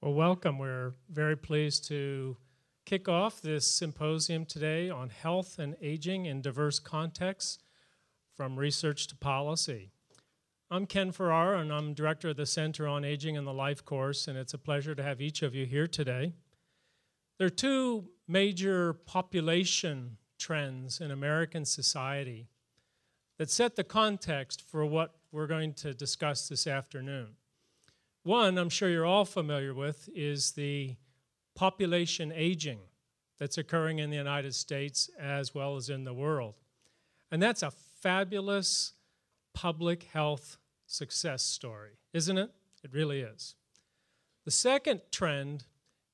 Well, welcome. We're very pleased to kick off this symposium today on health and aging in diverse contexts, from research to policy. I'm Ken Farrar, and I'm director of the Center on Aging and the Life course, and it's a pleasure to have each of you here today. There are two major population trends in American society that set the context for what we're going to discuss this afternoon. One, I'm sure you're all familiar with, is the population aging that's occurring in the United States as well as in the world. And that's a fabulous public health success story, isn't it? It really is. The second trend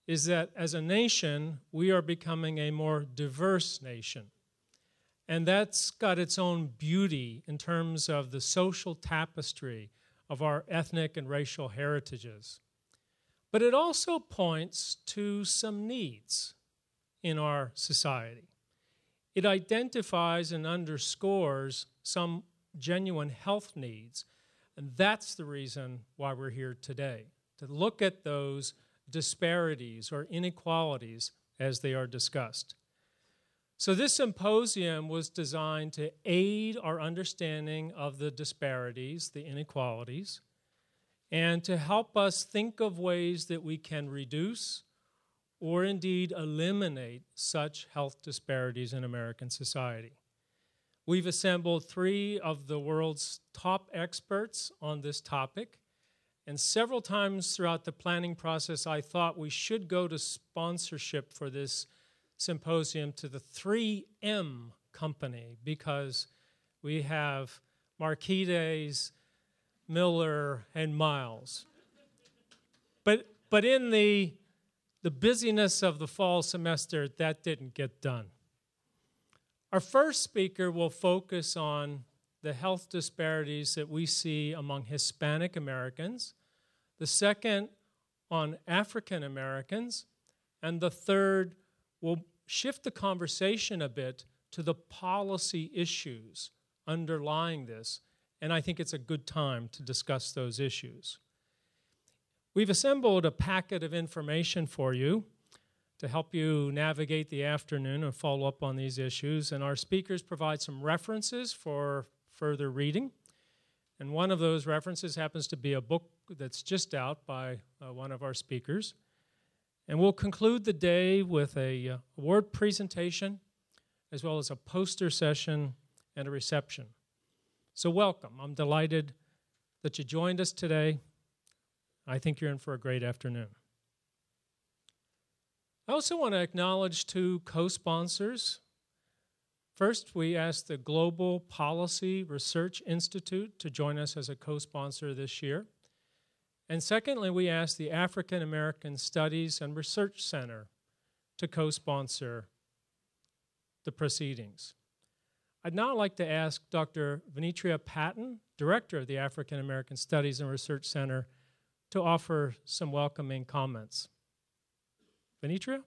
is that as a nation, we are becoming a more diverse nation. And that's got its own beauty in terms of the social tapestry of our ethnic and racial heritages. But it also points to some needs in our society. It identifies and underscores some genuine health needs, and that's the reason why we're here today, to look at those disparities or inequalities as they are discussed. So this symposium was designed to aid our understanding of the disparities, the inequalities, and to help us think of ways that we can reduce or indeed eliminate such health disparities in American society. We've assembled 3 of the world's top experts on this topic, and several times throughout the planning process, I thought we should go to sponsorship for this symposium to the 3M company, because we have Markides, Miller, and Miles. But in the busyness of the fall semester, that didn't get done. Our first speaker will focus on the health disparities that we see among Hispanic Americans, the second on African Americans, and the third will shift the conversation a bit to the policy issues underlying this, and I think it's a good time to discuss those issues. We've assembled a packet of information for you to help you navigate the afternoon and follow up on these issues, and our speakers provide some references for further reading. And one of those references happens to be a book that's just out by one of our speakers. And we'll conclude the day with a award presentation, as well as a poster session and a reception. So welcome. I'm delighted that you joined us today. I think you're in for a great afternoon. I also want to acknowledge 2 co-sponsors. First, we asked the Global Policy Research Institute to join us as a co-sponsor this year. And secondly, we asked the African American Studies and Research Center to co-sponsor the proceedings. I'd now like to ask Dr. Gnitzinger Patton, Director of the African American Studies and Research Center, to offer some welcoming comments. Gnitzinger?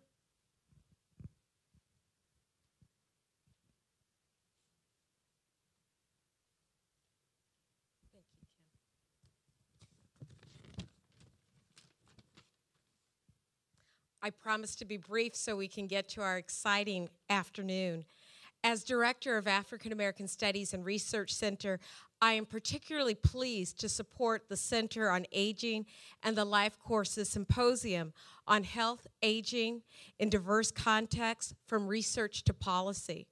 I promise to be brief so we can get to our exciting afternoon. As Director of African American Studies and Research Center, I am particularly pleased to support the Center on Aging and the Life Courses Symposium on Health, Aging in Diverse Contexts, from Research to Policy.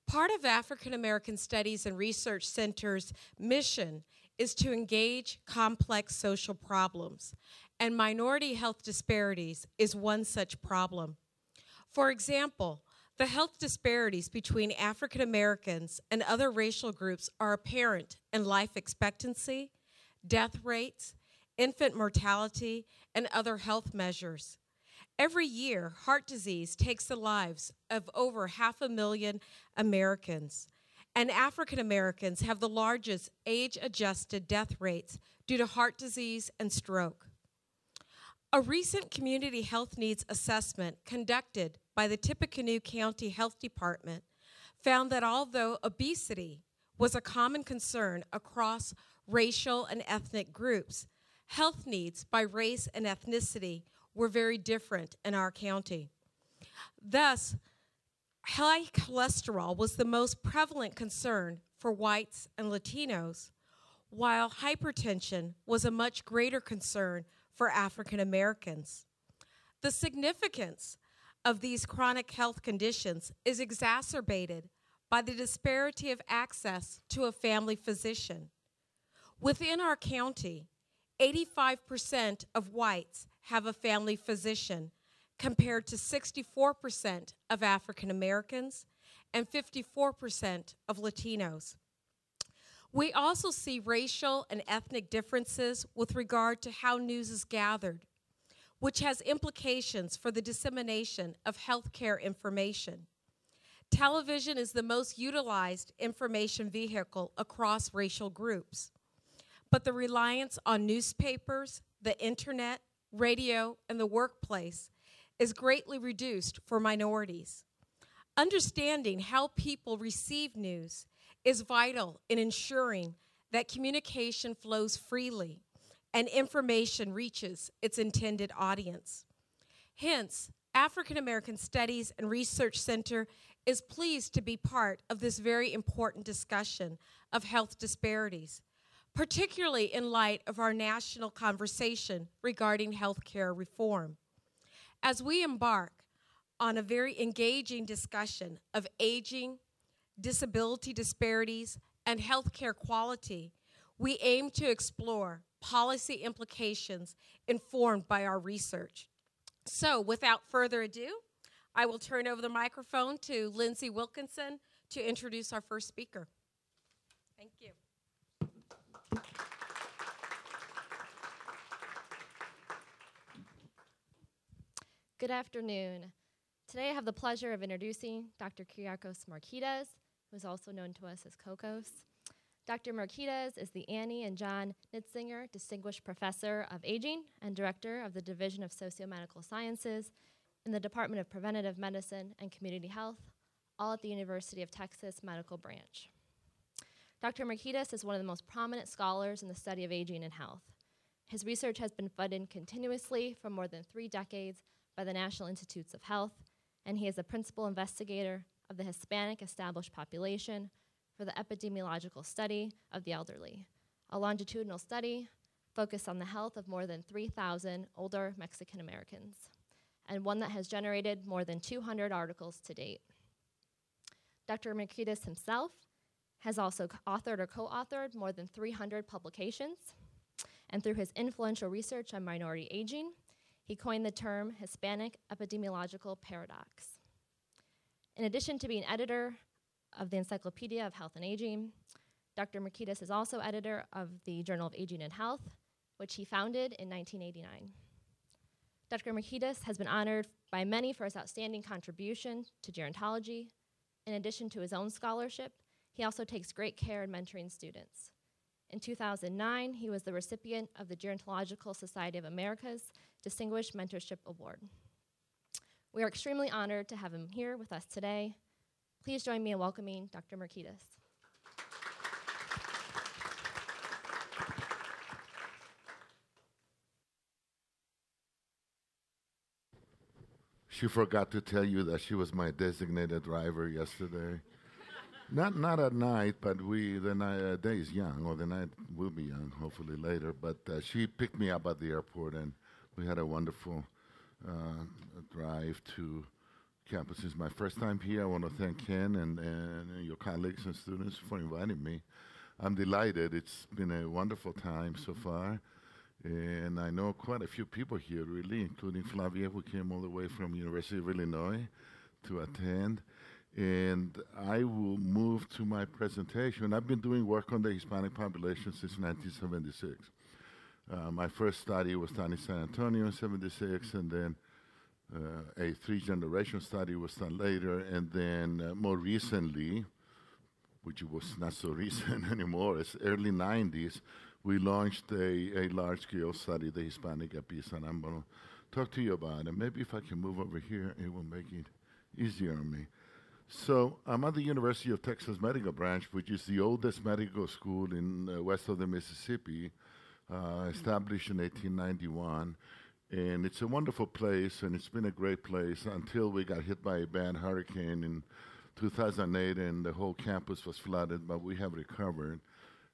Part of African American Studies and Research Center's mission is to engage complex social problems, and minority health disparities is one such problem. For example, the health disparities between African Americans and other racial groups are apparent in life expectancy, death rates, infant mortality, and other health measures. Every year, heart disease takes the lives of over 500,000 Americans, and African Americans have the largest age-adjusted death rates due to heart disease and stroke. A recent community health needs assessment conducted by the Tippecanoe County Health Department found that although obesity was a common concern across racial and ethnic groups, health needs by race and ethnicity were very different in our county. Thus, high cholesterol was the most prevalent concern for whites and Latinos, while hypertension was a much greater concern for African Americans. The significance of these chronic health conditions is exacerbated by the disparity of access to a family physician. Within our county, 85% of whites have a family physician, compared to 64% of African Americans and 54% of Latinos. We also see racial and ethnic differences with regard to how news is gathered, which has implications for the dissemination of healthcare information. Television is the most utilized information vehicle across racial groups, but the reliance on newspapers, the internet, radio, and the workplace is greatly reduced for minorities. Understanding how people receive news is vital in ensuring that communication flows freely and information reaches its intended audience. Hence, African American Studies and Research Center is pleased to be part of this very important discussion of health disparities, particularly in light of our national conversation regarding healthcare reform. As we embark on a very engaging discussion of aging, disability disparities, and healthcare quality, we aim to explore policy implications informed by our research. So, without further ado, I will turn over the microphone to Lindsay Wilkinson to introduce our first speaker. Thank you. Good afternoon. Today I have the pleasure of introducing Dr. Kyriakos Markides, who is also known to us as Kokos. Dr. Markides is the Annie and John Gnitzinger Distinguished Professor of Aging and Director of the Division of Socio-Medical Sciences in the Department of Preventative Medicine and Community Health, all at the University of Texas Medical Branch. Dr. Markides is one of the most prominent scholars in the study of aging and health. His research has been funded continuously for more than 3 decades by the National Institutes of Health, and he is a principal investigator of the Hispanic established population for the epidemiological study of the elderly, a longitudinal study focused on the health of more than 3,000 older Mexican Americans, and one that has generated more than 200 articles to date. Dr. Markides himself has also authored or co-authored more than 300 publications, and through his influential research on minority aging, he coined the term Hispanic epidemiological paradox. In addition to being editor of the Encyclopedia of Health and Aging, Dr. Markides is also editor of the Journal of Aging and Health, which he founded in 1989. Dr. Markides has been honored by many for his outstanding contribution to gerontology. In addition to his own scholarship, he also takes great care in mentoring students. In 2009, he was the recipient of the Gerontological Society of America's Distinguished Mentorship Award. We are extremely honored to have him here with us today. Please join me in welcoming Dr. Markides. She forgot to tell you that she was my designated driver yesterday. Not at night, but the day is young, or the night will be young, hopefully later. But she picked me up at the airport, and we had a wonderful drive to campus. It's my first time here. I want to thank Ken and your colleagues and students for inviting me. I'm delighted. It's been a wonderful time so far. And I know quite a few people here, really, including Flavia, who came all the way from University of Illinois to attend. And I will move to my presentation. I've been doing work on the Hispanic population since 1976. My first study was done in San Antonio in 76, and then a 3-generation study was done later, and then more recently, which was not so recent anymore, it's early 90s, we launched a large-scale study, the Hispanic EPESE, and I'm going to talk to you about it. Maybe if I can move over here, it will make it easier on me. So I'm at the University of Texas Medical Branch, which is the oldest medical school in west of the Mississippi, established in 1891. And it's a wonderful place, and it's been a great place until we got hit by a bad hurricane in 2008, and the whole campus was flooded, but we have recovered.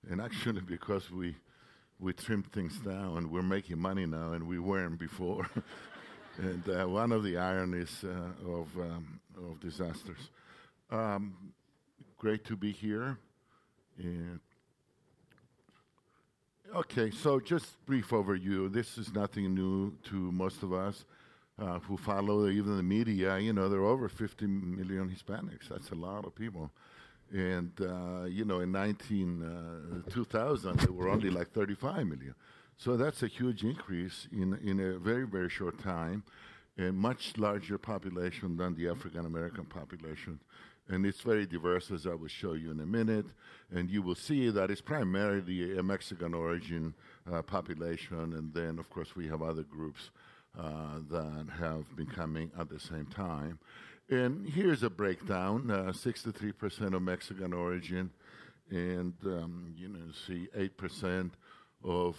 And actually, because we trimmed things down, we're making money now, and we weren't before. And one of the ironies of disasters. Great to be here. And okay, so just brief overview. This is nothing new to most of us who follow even the media. You know, there are over 50 million Hispanics. That's a lot of people. And, you know, in 2000, there were only like 35 million. So that's a huge increase in a very, very short time, and much larger population than the African-American population. And it's very diverse, as I will show you in a minute. And you will see that it's primarily a Mexican origin population. And then, of course, we have other groups that have been coming at the same time. And here's a breakdown, 63% of Mexican origin. And, you know, see 8% of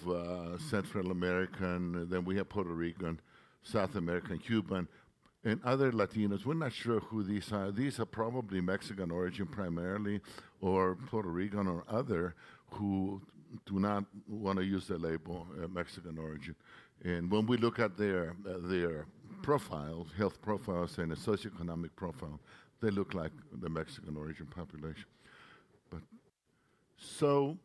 Central American. Then we have Puerto Rican, South American, Cuban, and other Latinos. We're not sure who these are. These are probably Mexican origin primarily, or Puerto Rican or other, who do not want to use the label Mexican origin. And when we look at their profiles, health profiles, and a socioeconomic profile, they look like the Mexican origin population. But so,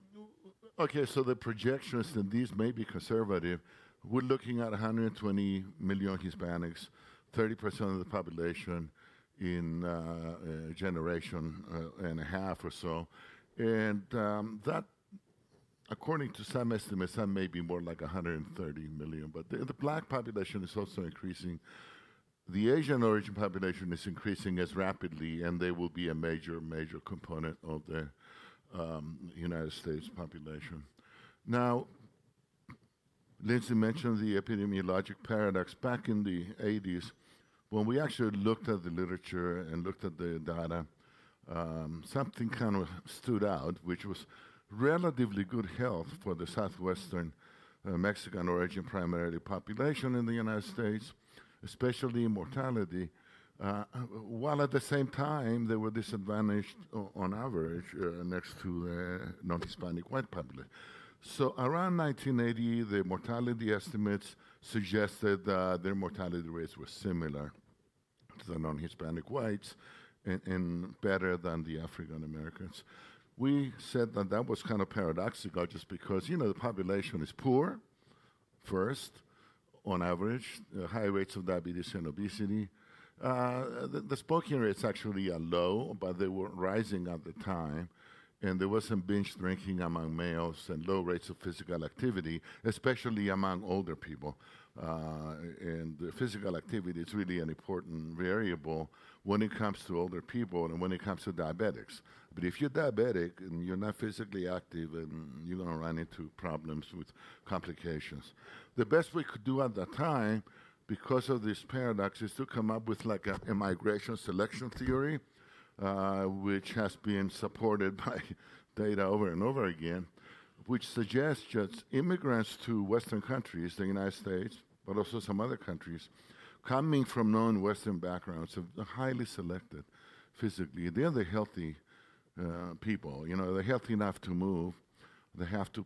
okay, so the projections, and these may be conservative. We're looking at 120 million Hispanics, 30% of the population in a generation and a half or so. And that, according to some estimates, that may be more like 130 million. But the black population is also increasing. The Asian origin population is increasing as rapidly, and they will be a major, major component of the United States population. Now, Lindsay mentioned the epidemiologic paradox. Back in the 80s, when we actually looked at the literature and looked at the data, something kind of stood out, which was relatively good health for the southwestern Mexican origin primarily population in the United States, especially mortality, while at the same time they were disadvantaged on average next to the non-Hispanic white population. So around 1980, the mortality estimates suggested that their mortality rates were similar to the non-Hispanic whites and better than the African Americans. We said that that was kind of paradoxical just because, you know, the population is poor, first, on average, high rates of diabetes and obesity. The smoking rates actually are low, but they were rising at the time. And there was some binge drinking among males and low rates of physical activity, especially among older people. And the physical activity is really an important variable when it comes to older people and when it comes to diabetics. But if you're diabetic and you're not physically active, and you're going to run into problems with complications. The best we could do at that time, because of this paradox, is to come up with like a migration selection theory, which has been supported by data over and over again, which suggests that immigrants to Western countries, the United States, but also some other countries, coming from non-Western backgrounds, are highly selected physically. They're the healthy people. You know, they're healthy enough to move. They have to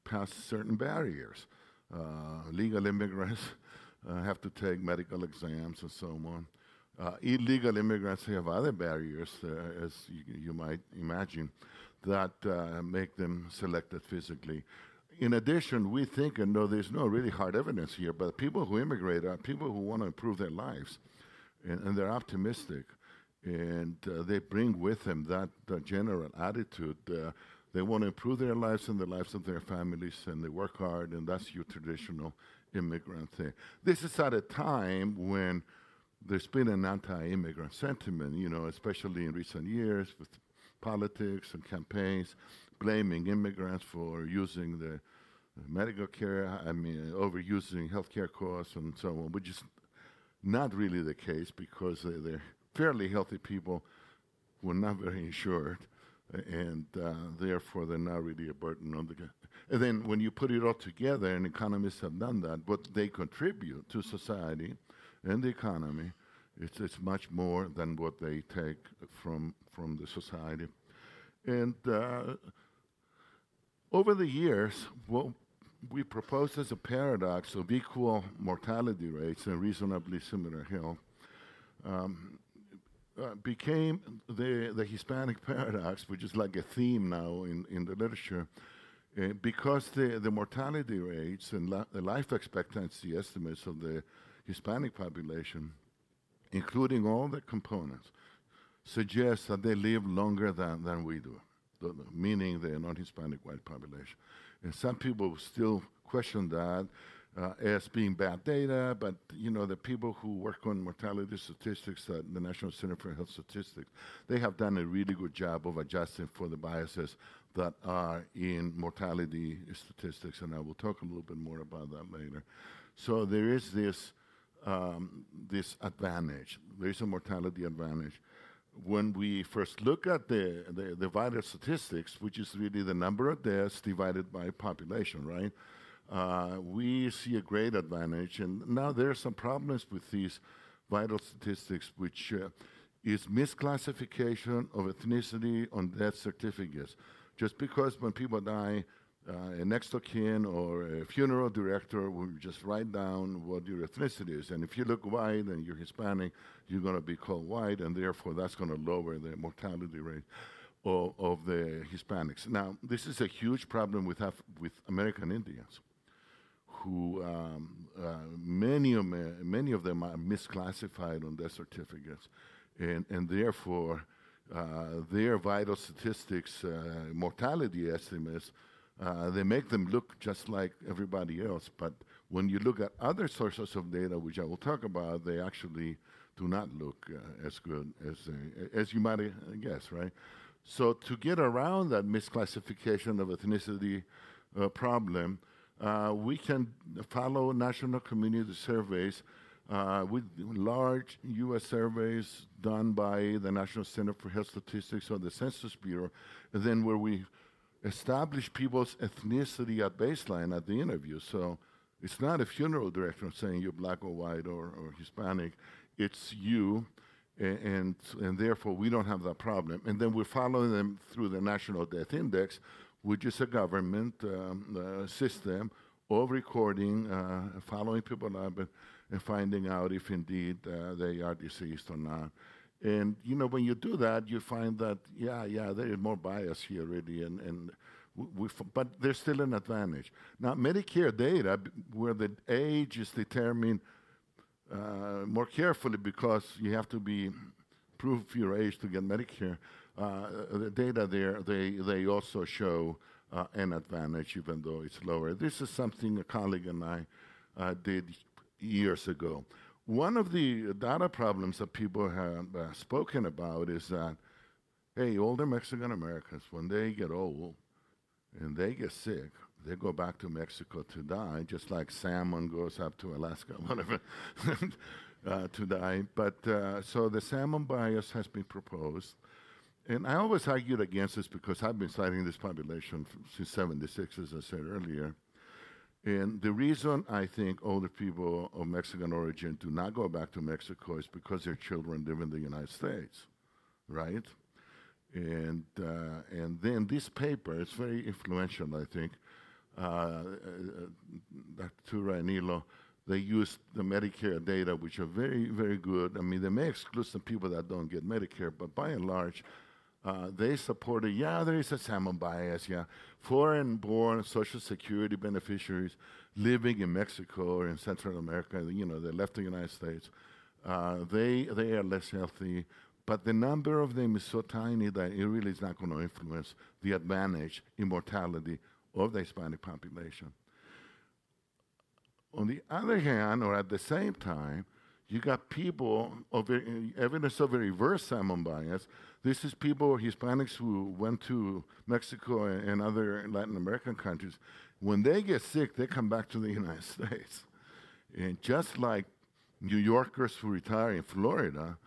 pass certain barriers. Legal immigrants have to take medical exams and so on. Illegal immigrants have other barriers, as you might imagine, that make them selected physically. In addition, we think, and no, there's no really hard evidence here, but people who immigrate are people who want to improve their lives, and they're optimistic, and they bring with them that general attitude. They want to improve their lives and the lives of their families, and they work hard, and that's your traditional immigrant thing. This is at a time when there's been an anti-immigrant sentiment, you know, especially in recent years with politics and campaigns, blaming immigrants for using the medical care, overusing healthcare costs and so on, which is not really the case because they're fairly healthy people who are not very insured. and therefore they're not really a burden on the. And then when you put it all together, and economists have done that, what they contribute to society and the economy, it's much more than what they take from the society. And over the years, what we proposed as a paradox of equal mortality rates and reasonably similar health became the Hispanic paradox, which is like a theme now in the literature, because the mortality rates and the life expectancy estimates of the Hispanic population, including all the components, suggest that they live longer than we do, meaning the non-Hispanic white population. And some people still question that as being bad data, but the people who work on mortality statistics at the National Center for Health Statistics, they have done a really good job of adjusting for the biases that are in mortality statistics, and I will talk a little bit more about that later. So there is this advantage. There is a mortality advantage. When we first look at the vital statistics, which is really the number of deaths divided by population, right? We see a great advantage. And now there are some problems with these vital statistics, which is misclassification of ethnicity on death certificates. Just because when people die, a next of kin or a funeral director will just write down what your ethnicity is. And if you look white and you're Hispanic, you're going to be called white, and therefore that's going to lower the mortality rate of the Hispanics. Now, this is a huge problem with American Indians, who many of them are misclassified on death certificates, and therefore their vital statistics, mortality estimates, they make them look just like everybody else. But when you look at other sources of data, which I will talk about, they actually do not look as good as you might guess, right? So to get around that misclassification of ethnicity problem, we can follow national community surveys with large U.S. surveys done by the National Center for Health Statistics or the Census Bureau, and then where we establish people's ethnicity at baseline at the interview. So it's not a funeral director saying you're black or white or Hispanic. It's you, and therefore we don't have that problem. And then we're following them through the National Death Index, which is a government system of recording, following people up and finding out if indeed they are deceased or not. And when you do that, you find that there is more bias here really, but there's still an advantage. Now, Medicare data, where the age is determined more carefully because you have to prove your age to get Medicare, the data there, they also show an advantage, even though it's lower. This is something a colleague and I did years ago. One of the data problems that people have spoken about is that, hey, older Mexican Americans, when they get old and they get sick, they go back to Mexico to die, just like salmon goes up to Alaska, whatever, to die. But so the salmon bias has been proposed. And I always argued against this because I've been studying this population since '76, as I said earlier. And the reason I think older people of Mexican origin do not go back to Mexico is because their children live in the United States, right? And then this paper, it's very influential, I think. Dr. Tura and Nilo, they use the Medicare data, which are very, very good. I mean, they may exclude some people that don't get Medicare, but by and large, they supported, there is a salmon bias, foreign-born Social Security beneficiaries living in Mexico or in Central America, they left the United States, they are less healthy, but the number of them is so tiny that it really is not going to influence the advantage in mortality of the Hispanic population. On the other hand, or at the same time, you got people of evidence of a reverse salmon bias. This is people, Hispanics, who went to Mexico and other Latin American countries. When they get sick, they come back to the United States. And just like New Yorkers who retire in Florida,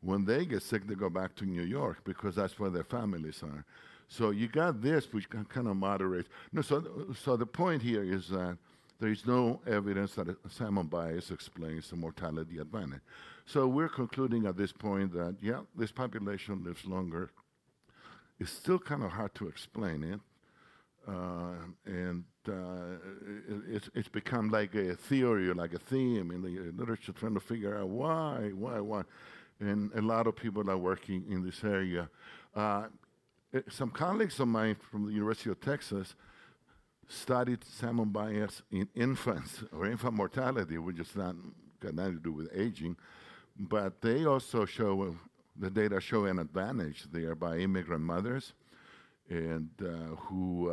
when they get sick, they go back to New York because that's where their families are. So you got this, which kind of moderates. No, so the point here is that there is no evidence that salmon bias explains the mortality advantage. So we're concluding at this point that, yeah, this population lives longer. It's still kind of hard to explain it. It's become like a theory or like a theme in the literature, trying to figure out why. And a lot of people are working in this area. Some colleagues of mine from the University of Texas studied salmon bias in infants or infant mortality, which is not got nothing to do with aging, but they also show the data show an advantage there by immigrant mothers and who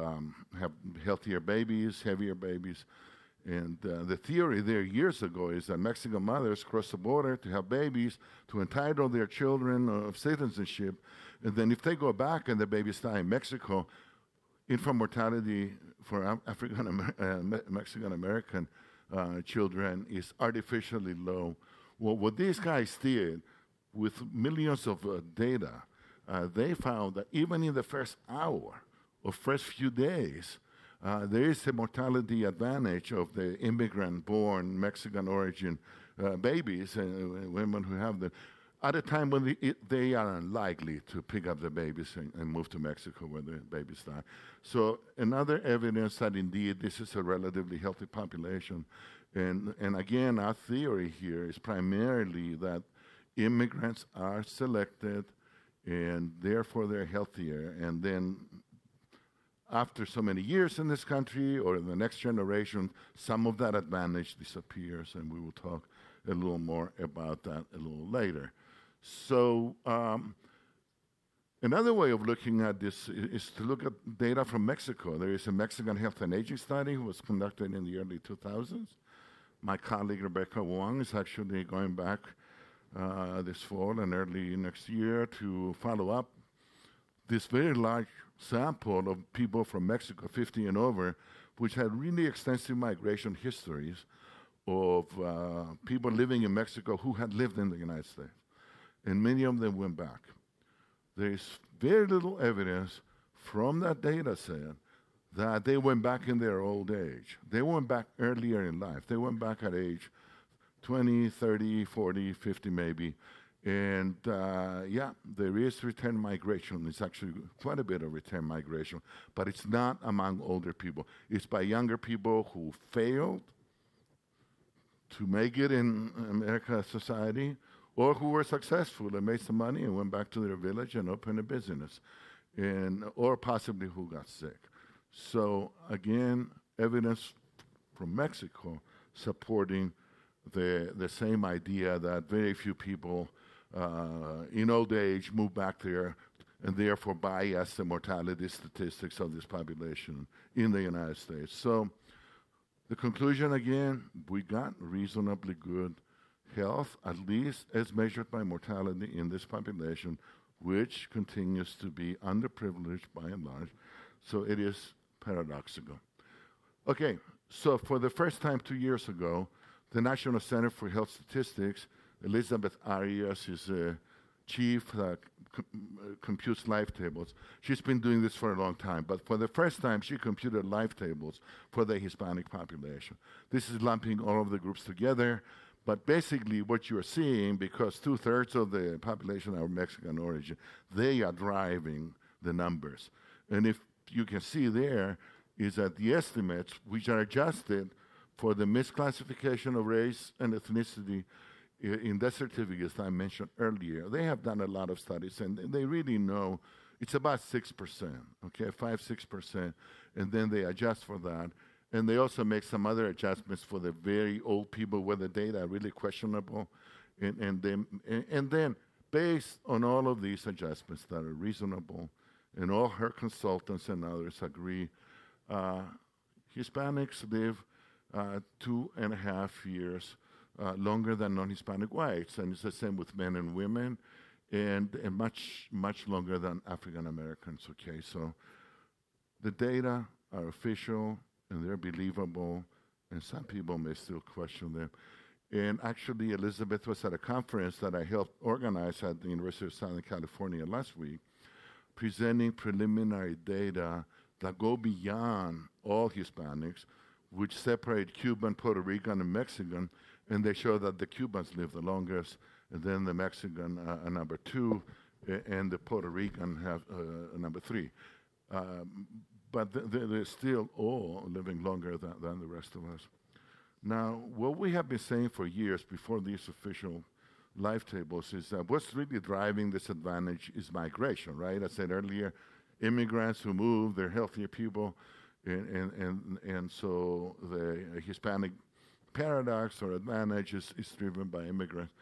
have healthier babies, heavier babies. And the theory there years ago is that Mexican mothers cross the border to have babies to entitle their children of citizenship. And then if they go back and the babies die in Mexico, infant mortality for Mexican-American children is artificially low. Well, what these guys did with millions of data, they found that even in the first hour or first few days, there is a mortality advantage of the immigrant-born Mexican origin babies and women who have them at a time when they are unlikely to pick up the babies and move to Mexico where the babies die. So another evidence that indeed this is a relatively healthy population. And again, our theory here is primarily that immigrants are selected and therefore they're healthier. And then after so many years in this country or in the next generation, some of that advantage disappears, and we will talk a little more about that a little later. So another way of looking at this is to look at data from Mexico. There is a Mexican health and aging study that was conducted in the early 2000s. My colleague Rebecca Wong is actually going back this fall and early next year to follow up this very large sample of people from Mexico, 50 and over, which had really extensive migration histories of people living in Mexico who had lived in the United States. And many of them went back. There is very little evidence from that data set that they went back in their old age. They went back earlier in life. They went back at age 20, 30, 40, 50 maybe. And yeah, there is return migration. It's actually quite a bit of return migration, but it's not among older people. It's by younger people who failed to make it in American society, or who were successful and made some money and went back to their village and opened a business, or possibly who got sick. So again, evidence from Mexico supporting the same idea that very few people in old age move back there and therefore bias the mortality statistics of this population in the United States. So the conclusion again, we got reasonably good health, at least as measured by mortality in this population, which continues to be underprivileged by and large. So it is paradoxical. Okay, so for the first time 2 years ago, the National Center for Health Statistics, Elizabeth Arias is a chief computes life tables. She's been doing this for a long time, but for the first time, she computed life tables for the Hispanic population. This is lumping all of the groups together, but basically what you're seeing, because 2/3 of the population are Mexican origin, they are driving the numbers. And if you can see there is that the estimates, which are adjusted for the misclassification of race and ethnicity in death certificates that I mentioned earlier, they have done a lot of studies, and they really know it's about 6%, okay, 5-6%, and then they adjust for that. And they also make some other adjustments for the very old people where the data are really questionable. And then based on all of these adjustments that are reasonable, and all her consultants and others agree, Hispanics live 2.5 years longer than non-Hispanic whites, and it's the same with men and women, and much, much longer than African Americans, okay? So the data are official, and they're believable, and some people may still question them. And actually, Elizabeth was at a conference that I helped organize at the University of Southern California last week, presenting preliminary data that go beyond all Hispanics, which separate Cuban, Puerto Rican, and Mexican, and they show that the Cubans live the longest, and then the Mexican number 2, and the Puerto Rican have number 3. But they're still all living longer than the rest of us. Now, what we have been saying for years before these official life tables is that what's really driving this advantage is migration, right? I said earlier, immigrants who move, they're healthier people, and so the Hispanic paradox or advantage is driven by immigrants.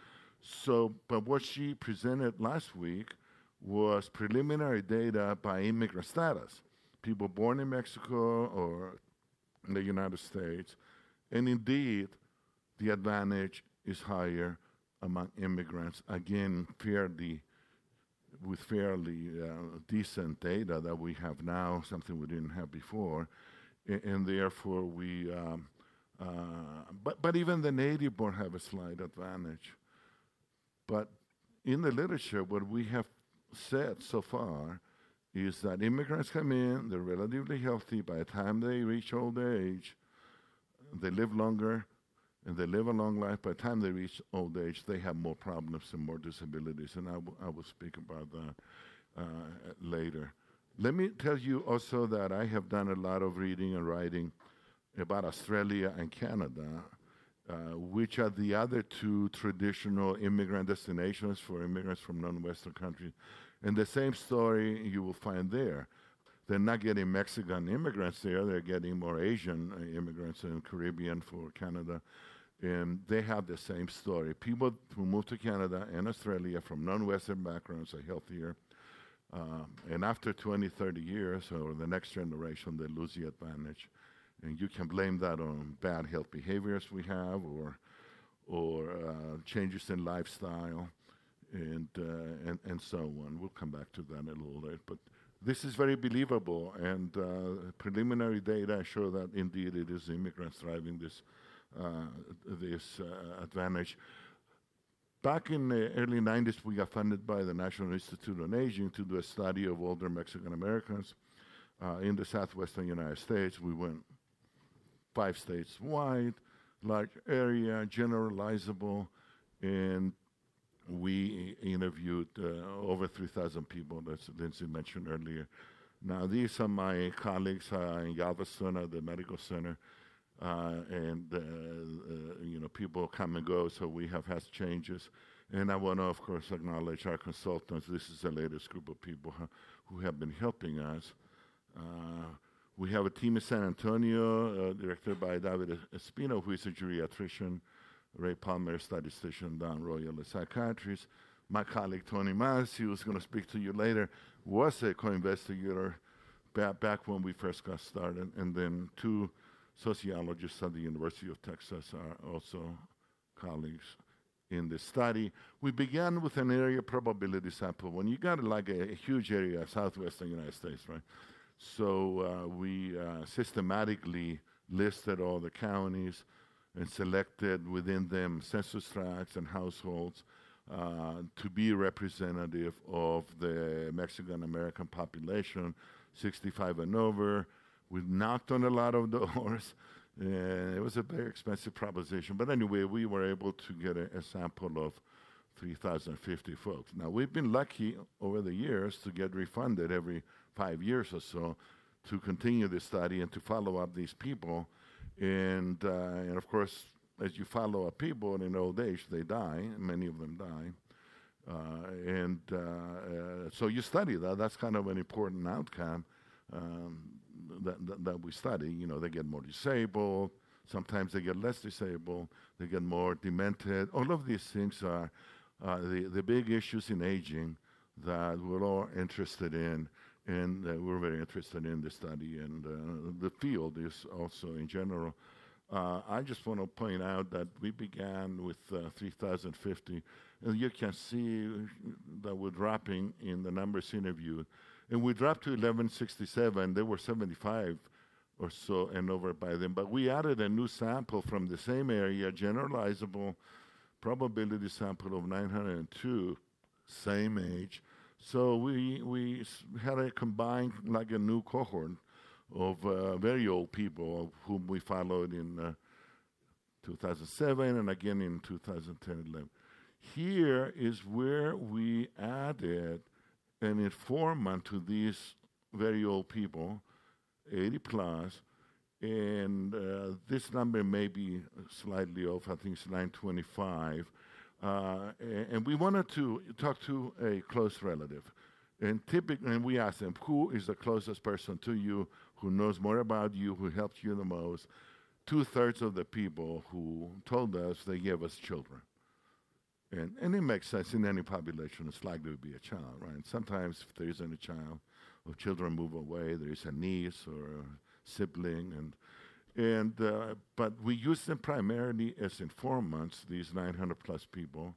So, but what she presented last week was preliminary data by immigrant status, people born in Mexico or in the United States, and indeed, the advantage is higher among immigrants, again, with fairly decent data that we have now, something we didn't have before, and therefore but even the native-born have a slight advantage. But in the literature, what we have said so far is that immigrants come in, they're relatively healthy. By the time they reach old age, they live longer, and they live a long life. By the time they reach old age, they have more problems and more disabilities, and I will speak about that later. Let me tell you also that I have done a lot of reading and writing about Australia and Canada, which are the other two traditional immigrant destinations for immigrants from non-Western countries. And the same story you will find there. They're not getting Mexican immigrants there, they're getting more Asian immigrants and Caribbean for Canada. And they have the same story. People who move to Canada and Australia from non-Western backgrounds are healthier. And after 20, 30 years, or the next generation, they lose the advantage. And you can blame that on bad health behaviors we have, or changes in lifestyle, and so on. We'll come back to that a little later. But this is very believable, and preliminary data show that indeed it is immigrants driving this advantage. Back in the early 90s, we got funded by the National Institute on Aging to do a study of older Mexican Americans in the southwestern United States. We went 5 states wide, large area, generalizable, and we interviewed over 3,000 people, as Lindsay mentioned earlier. Now, these are my colleagues in Galveston at the medical center, and people come and go, so we have had changes. And I want to, of course, acknowledge our consultants. This is the latest group of people who have been helping us. We have a team in San Antonio, directed by David Espino, who is a geriatrician, Ray Palmer, statistician, Don Royal, a psychiatrist. My colleague, Tony Mas, who's going to speak to you later, was a co-investigator back when we first got started. And then 2 sociologists at the University of Texas are also colleagues in this study. We began with an area probability sample. When you got like a huge area, southwestern United States, right? So we systematically listed all the counties and selected within them census tracts and households to be representative of the Mexican-American population, 65 and over. We knocked on a lot of doors. It was a very expensive proposition. But anyway, we were able to get a sample of 3,050 folks. Now, we've been lucky over the years to get refunded every 5 years or so to continue this study and to follow up these people. And of course, as you follow up people in old age, they die. Many of them die. So you study that. That's kind of an important outcome that we study. You know, they get more disabled. Sometimes they get less disabled. They get more demented. All of these things are the big issues in aging that we're all interested in. And we're very interested in this study, and the field is also in general. I just want to point out that we began with 3,050, and you can see that we're dropping in the numbers interviewed. And we dropped to 1167. There were 75 or so and over by then. But we added a new sample from the same area, generalizable probability sample of 902, same age. So we had a combined, like a new cohort of very old people whom we followed in 2007 and again in 2010-11. Here is where we added an informant to these very old people, 80 plus, and this number may be slightly off. I think it's 925. And we wanted to talk to a close relative. And typically, and we asked them, who is the closest person to you, who knows more about you, who helped you the most? 2/3 of the people who told us they gave us children. And it makes sense. In any population, it's likely to be a child, right? Sometimes if there isn't a child, or children move away, there is a niece or a sibling, but we use them primarily as informants, these 900 plus people,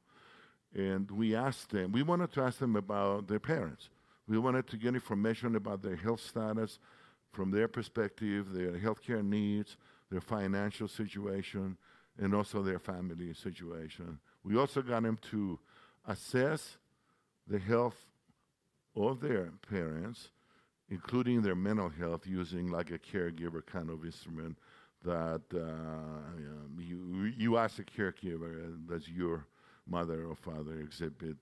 and we wanted to ask them about their parents. We wanted to get information about their health status from their perspective, their healthcare needs, their financial situation, and also their family situation. We also got them to assess the health of their parents, including their mental health, using like a caregiver kind of instrument that you ask a caregiver, does your mother or father exhibit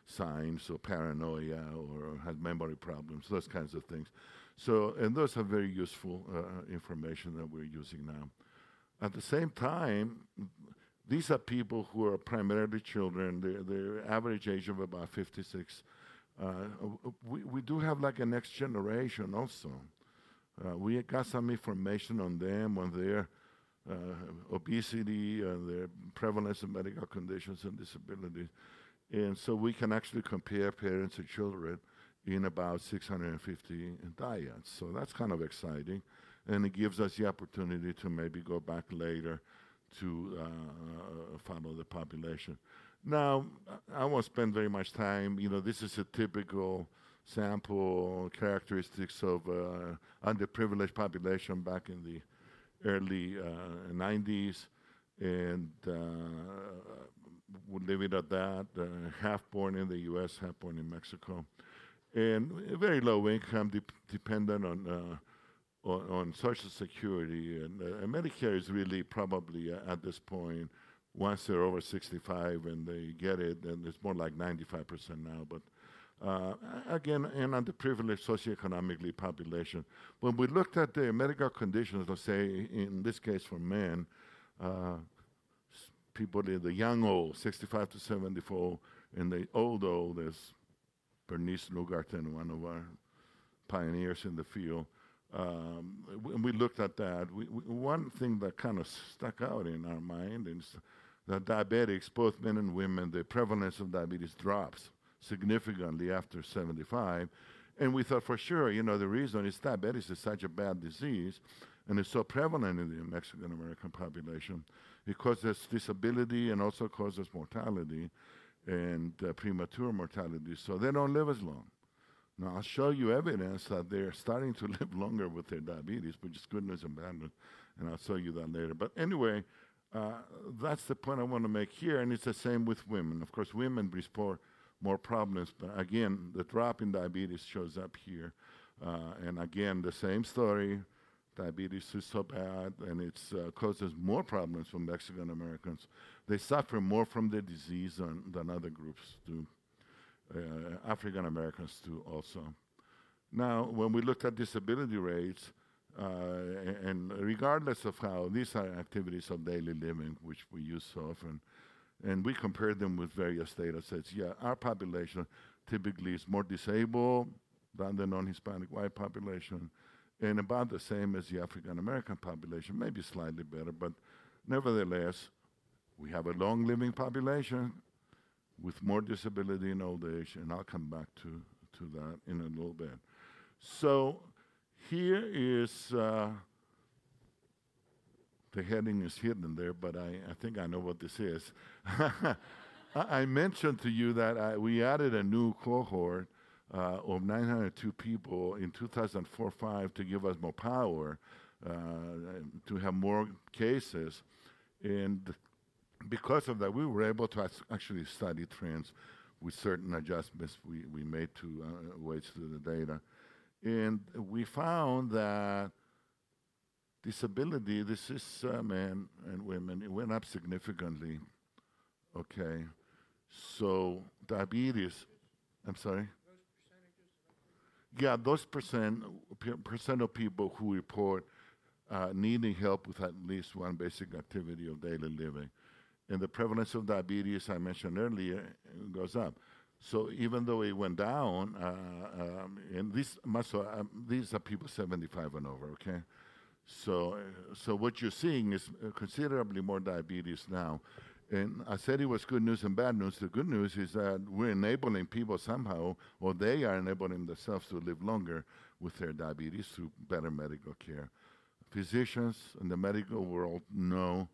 signs of paranoia or has memory problems, those kinds of things. So, and those are very useful information that we're using now. At the same time, these are people who are primarily children. Their average age of about 56. We do have like a next generation also. We got some information on them, on their obesity, their prevalence of medical conditions and disabilities. And so we can actually compare parents and children in about 650 diets. So that's kind of exciting. And it gives us the opportunity to maybe go back later to follow the population. Now, I won't spend very much time. This is a typical sample characteristics of underprivileged population back in the early 90s, and we'll leave it at that. Half born in the U.S., half born in Mexico, and very low income, dependent on Social Security, and Medicare is really probably at this point, once they're over 65 and they get it, and it's more like 95% now. But again, an underprivileged socioeconomically population. When we looked at the medical conditions, let's say in this case for men, people in the young old, 65 to 74, and the old, as Bernice Lugarten, one of our pioneers in the field, when we looked at that, one thing that kind of stuck out in our mind is that diabetics, both men and women, the prevalence of diabetes drops significantly after 75. And we thought for sure, the reason is diabetes is such a bad disease and it's so prevalent in the Mexican-American population. It causes disability and also causes mortality and premature mortality, so they don't live as long. Now, I'll show you evidence that they're starting to live longer with their diabetes, which is good news and bad news, and I'll show you that later. But anyway, that's the point I want to make here, and it's the same with women. Of course, women report more problems, but again, the drop in diabetes shows up here. And again, the same story. Diabetes is so bad, and it causes more problems for Mexican Americans. They suffer more from the disease than other groups do. African Americans do also. Now, when we looked at disability rates, and regardless of how these are activities of daily living, which we use so often, and we compared them with various data sets, our population typically is more disabled than the non-Hispanic white population, and about the same as the African American population, maybe slightly better, but nevertheless, we have a long living population with more disability in old age, and I'll come back to that in a little bit. So here is, the heading is hidden there, but I think I know what this is. I mentioned to you that we added a new cohort of 902 people in 2004-05 to give us more power, to have more cases, and because of that, we were able to actually study trends. with certain adjustments we made to weights to the data. And we found that disability, this is men and women, it went up significantly. Okay, so diabetes, I'm sorry? Yeah, those percent of people who report needing help with at least one basic activity of daily living. And the prevalence of diabetes, I mentioned earlier, goes up. So even though it went down, and these are people 75 and over, okay? So what you're seeing is considerably more diabetes now. And I said it was good news and bad news. The good news is that we're enabling people somehow, or they are enabling themselves to live longer with their diabetes through better medical care. Physicians in the medical world know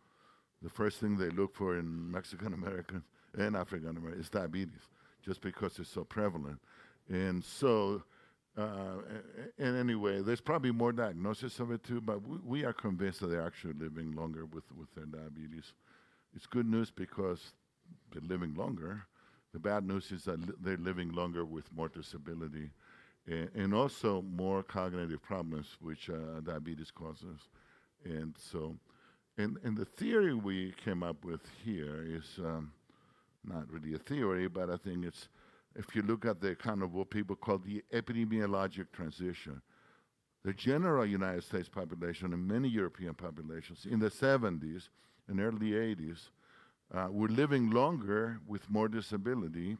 the first thing they look for in Mexican Americans and African Americans is diabetes, just because it's so prevalent. And so, and anyway, there's probably more diagnosis of it too, but we are convinced that they're actually living longer with their diabetes. It's good news because they're living longer. The bad news is that they're living longer with more disability and also more cognitive problems, which diabetes causes. And so, and the theory we came up with here is not really a theory, but I think it's, if you look at the kind of what people call the epidemiologic transition, the general United States population and many European populations in the 70s and early 80s were living longer with more disability.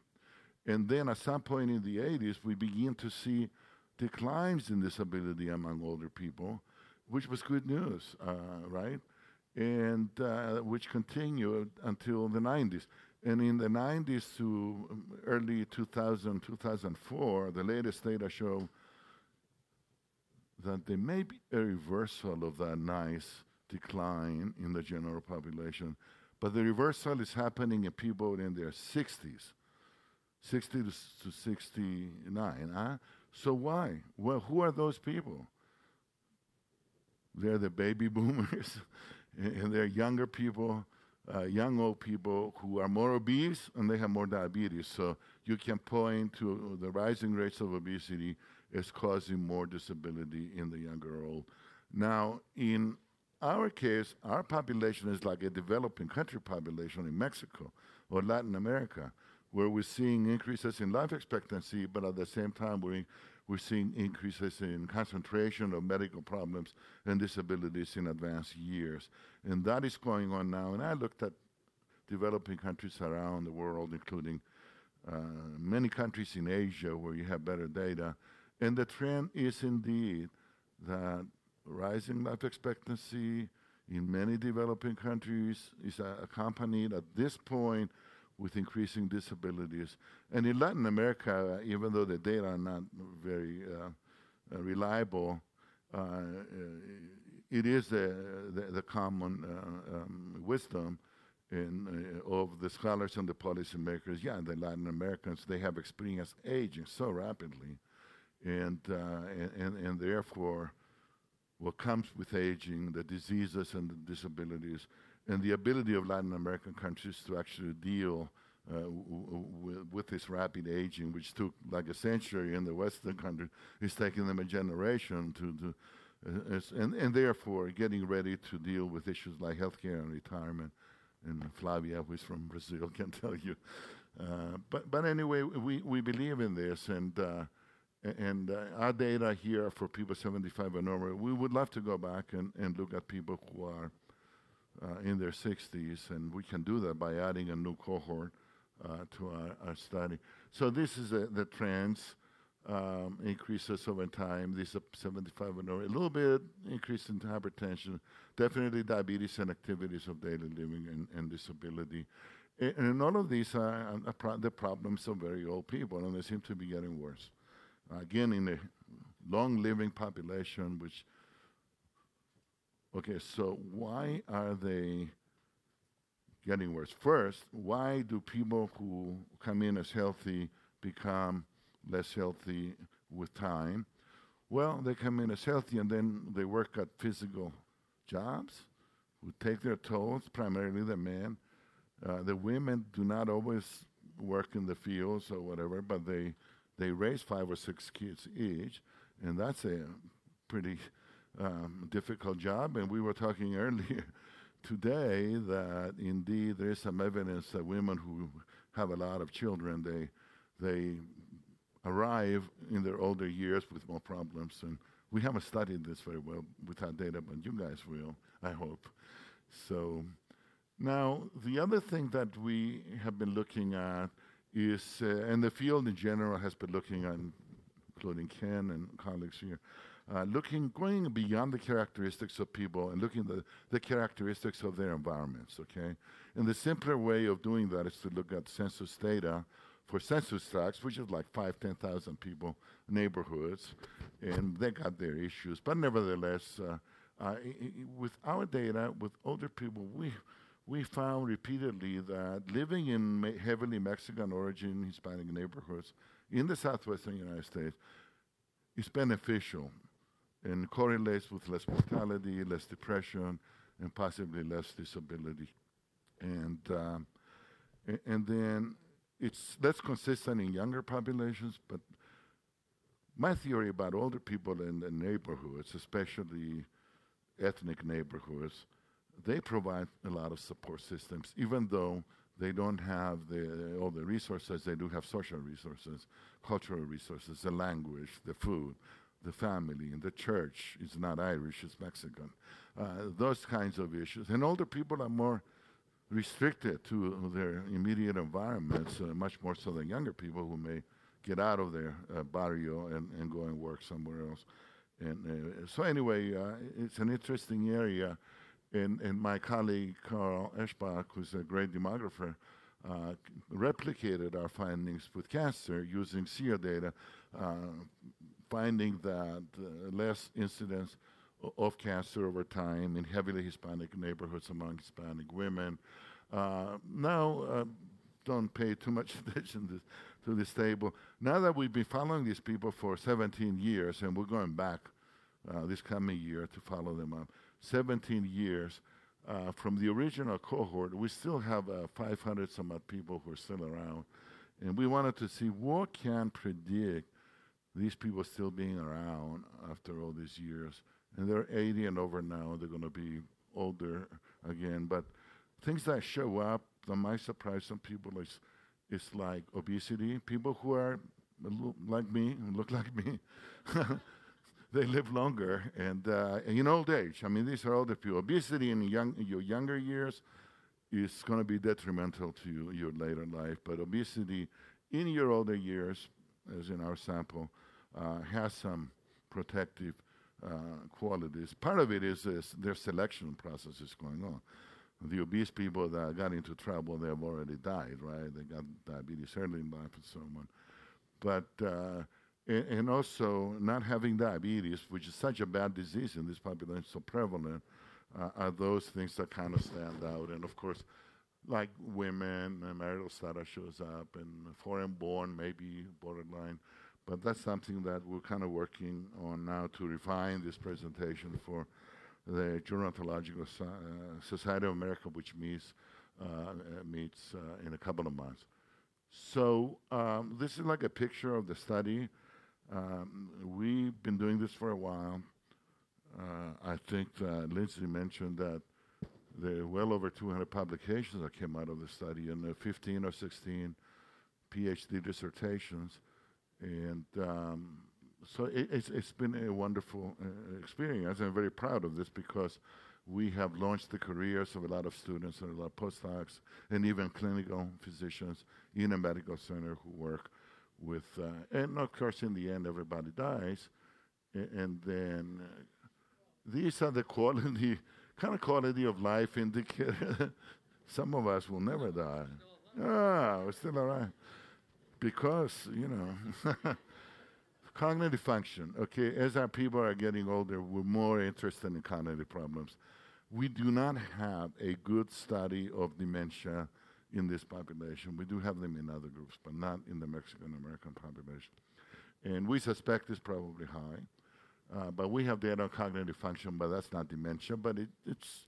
And then at some point in the 80s, we begin to see declines in disability among older people, which was good news, right? And which continued until the 90s. And in the 90s to early 2000, 2004, the latest data show that there may be a reversal of that nice decline in the general population. But the reversal is happening in people in their 60s, 60 to 69. Huh? So why? Well, who are those people? They're the baby boomers, and they're younger people, young old people who are more obese and they have more diabetes. So you can point to the rising rates of obesity as causing more disability in the younger old. Now, in our case, our population is like a developing country population in Mexico or Latin America, where we're seeing increases in life expectancy, but at the same time we're seeing increases in concentration of medical problems and disabilities in advanced years. And that is going on now. And I looked at developing countries around the world, including many countries in Asia where you have better data. And the trend is indeed that rising life expectancy in many developing countries is accompanied at this point with increasing disabilities. And in Latin America, even though the data are not very reliable, it is the common wisdom of the scholars and the policymakers. Yeah, the Latin Americans, they have experienced aging so rapidly. And therefore, what comes with aging, the diseases and the disabilities, and the ability of Latin American countries to actually deal with this rapid aging, which took like a century in the Western country, is taking them a generation and therefore getting ready to deal with issues like healthcare and retirement. And Flavia, who is from Brazil, can tell you. But anyway, we believe in this, and our data here for people 75 and over, we would love to go back and look at people who are in their 60s, and we can do that by adding a new cohort to our study. So this is the trends, increases over time. These are 75 and over. A little bit increase in hypertension, definitely diabetes and activities of daily living and disability. And all of these are the problems of very old people, and they seem to be getting worse. Again, in a long-living population, which, okay, so why are they getting worse? First, why do people who come in as healthy become less healthy with time? Well, they come in as healthy and then they work at physical jobs who take their tolls, primarily the men. The women do not always work in the fields or whatever, but they raise 5 or 6 kids each, and that's a pretty difficult job. And we were talking earlier today that indeed there is some evidence that women who have a lot of children, they arrive in their older years with more problems. And we haven't studied this very well with our data, but you guys will, I hope. So now the other thing that we have been looking at is, and the field in general has been looking at, including Ken and colleagues here, going beyond the characteristics of people and looking at the characteristics of their environments, okay? And the simpler way of doing that is to look at census data for census tracts, which is like 10,000 people, neighborhoods, and they got their issues. But nevertheless, with our data, with older people, we found repeatedly that living in heavily Mexican origin Hispanic neighborhoods in the southwestern United States is beneficial and correlates with less mortality, less depression, and possibly less disability. And then it's less consistent in younger populations, but my theory about older people in the neighborhoods, especially ethnic neighborhoods, they provide a lot of support systems, even though they don't have all the resources. They do have social resources, cultural resources, the language, the food, the family, and the church is not Irish, it's Mexican. Those kinds of issues. And older people are more restricted to their immediate environments, much more so than younger people who may get out of their barrio and go and work somewhere else. And so anyway, it's an interesting area. And my colleague, Carl Eschbach, who's a great demographer, replicated our findings with cancer using SEER data, finding that less incidence of cancer over time in heavily Hispanic neighborhoods among Hispanic women. Now, don't pay too much attention to this table. Now that we've been following these people for 17 years, and we're going back this coming year to follow them up, 17 years from the original cohort, we still have 500 some odd people who are still around. And we wanted to see what can predict these people still being around after all these years. And they're 80 and over now. They're going to be older again. But things that show up that might surprise some people is like obesity. People who are like me, look like me, they live longer. And in old age, I mean, these are older people. Obesity in your younger years is going to be detrimental to your later life. But obesity in your older years, as in our sample, has some protective qualities. Part of it is their selection process is going on. The obese people that got into trouble, they have already died, right? They got diabetes early in life and so on. But, and also not having diabetes, which is such a bad disease in this population, so prevalent, are those things that kind of stand out. And of course, like women, marital status shows up, and foreign-born, maybe borderline. But that's something that we're kind of working on now to refine this presentation for the Gerontological Society of America, which meets in a couple of months. So this is like a picture of the study. We've been doing this for a while. I think Lindsay mentioned that there are well over 200 publications that came out of the study, and 15 or 16 PhD dissertations. And so it's been a wonderful experience. I'm very proud of this because we have launched the careers of a lot of students and a lot of postdocs and even clinical physicians in a medical center who work with, and of course in the end everybody dies. And then these are the kind of quality of life indicator. Some of us will never die. We're still alive. Because, cognitive function, okay, as our people are getting older, we're more interested in cognitive problems. We do not have a good study of dementia in this population. We do have them in other groups, but not in the Mexican-American population. And we suspect it's probably high. But we have data on cognitive function, but that's not dementia. But it's,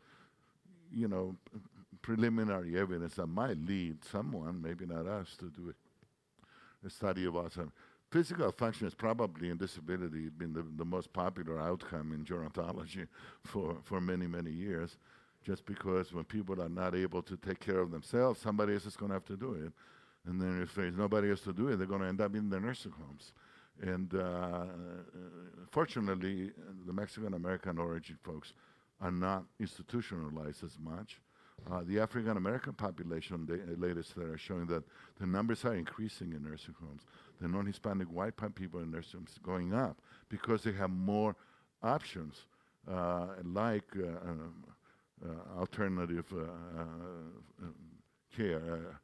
preliminary evidence that might lead someone, maybe not us, to do a study of Alzheimer's. Physical function is probably in disability been the most popular outcome in gerontology for many, many years, just because when people are not able to take care of themselves, somebody else is going to have to do it. And then if there's nobody else to do it, they're going to end up in the nursing homes. And fortunately, the Mexican-American origin folks are not institutionalized as much. The African-American population, the latest study are showing that the numbers are increasing in nursing homes. The non-Hispanic white people in nursing homes going up because they have more options, like alternative care,